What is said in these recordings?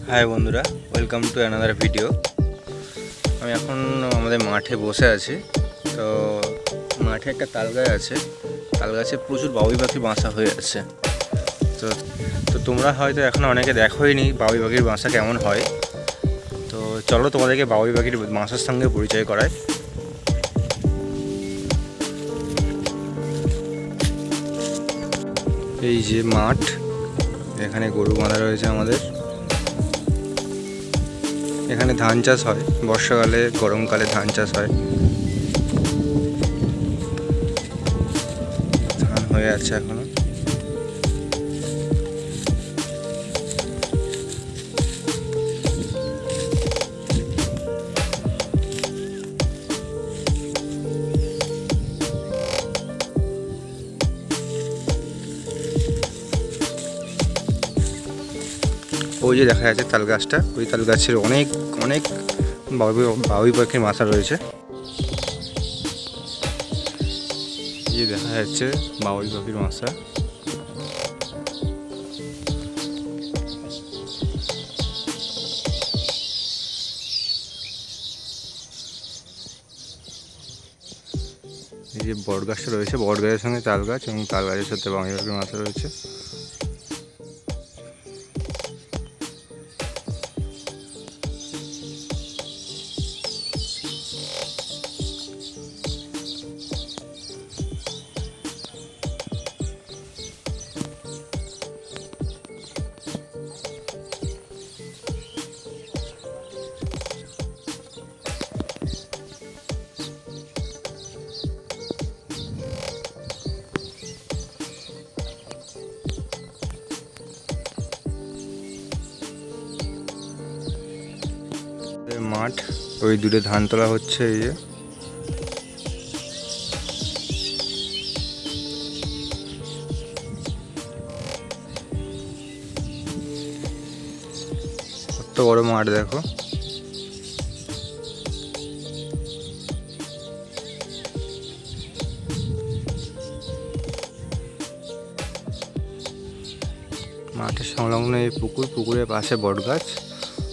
High বন্ধুরা, welcome to another video. আমি এখন আমাদের মাঠে বসে আছি। তো মাঠে একটা তালগাছ আছে, তালগাছে প্রচুর বাবুই পাখির বাসা হয়ে আছে। তো তো তোমরা হয়তো এখনও অনেকে দেখোই নি বাবুই পাখির বাসা কেমন হয়। তো চলো তোমাদেরকে বাবুই পাখির বাসার সঙ্গে পরিচয় করায়। এই যে মাঠ, এখানে গরু বাঁধা রয়েছে আমাদের। এখানে ধান চাষ হয়, বর্ষাকালে গরমকালে ধান চাষ হয়। ধান হয়ে আছে এখনো। ওই যে দেখা যাচ্ছে তাল গাছটা, ওই তাল গাছের অনেক অনেক বাবুই পাখির বাসা রয়েছে। এই যে দেখা যাচ্ছে বাবুই পাখির বাসা। এই যে বট গাছটা রয়েছে, বট গাছের সঙ্গে তাল গাছ এবং তাল গাছের সাথে বাবুই পাখির বাসা রয়েছে। মাঠ, ওই দূরে ধান তোলা হচ্ছে। এই যে কত বড় মাঠ দেখো। মাঠের সংলগ্ন এই পুকুর, পুকুরের পাশে বট গাছ,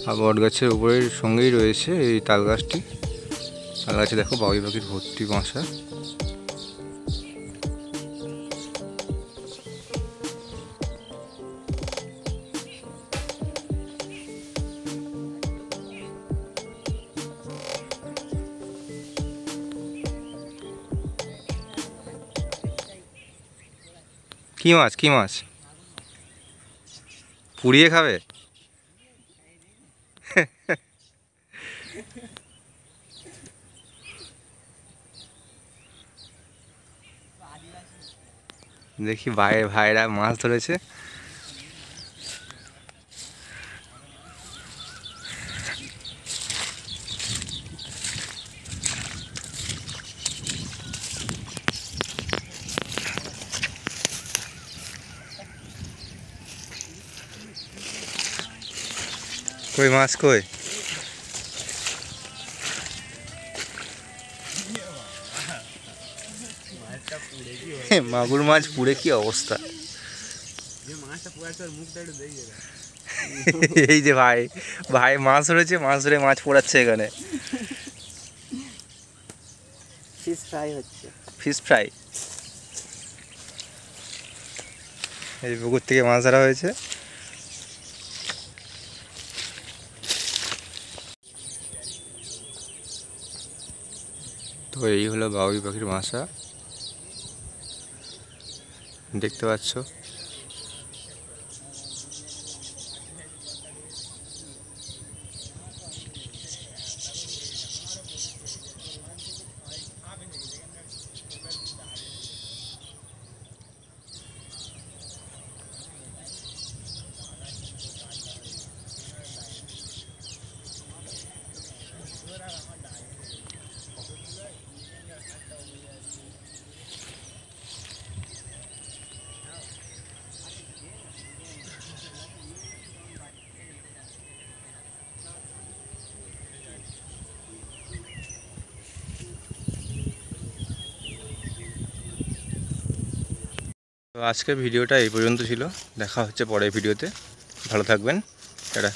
আর বট গাছের উপরের সঙ্গেই রয়েছে এই তাল গাছটি। তাল গাছে দেখো বাবুই পাখির ভর্তি বাসা। কি মাছ, কি মাছ পুড়িয়ে খাবে? দেখি ভাইরা মাছ ধরেছে। কই মাছ, কই? মাগুর মাছ পুড়ে কি অবস্থা। এই যে ভাই মাছ ধরেছে, মাছ ধরে মাছ পোড়াচ্ছে এখানে। ফিশ ফ্রাই হচ্ছে, ফিশ ফ্রাই। এই পুকুর থেকে মাছ ধরা হয়েছে। তো এই হলো বাবুই পাখির বাসা, দেখতে পাচ্ছ। তো আজকের ভিডিওটা এই পর্যন্ত ছিল। দেখা হচ্ছে পরের ভিডিওতে। ভালো থাকবেন। টাটা।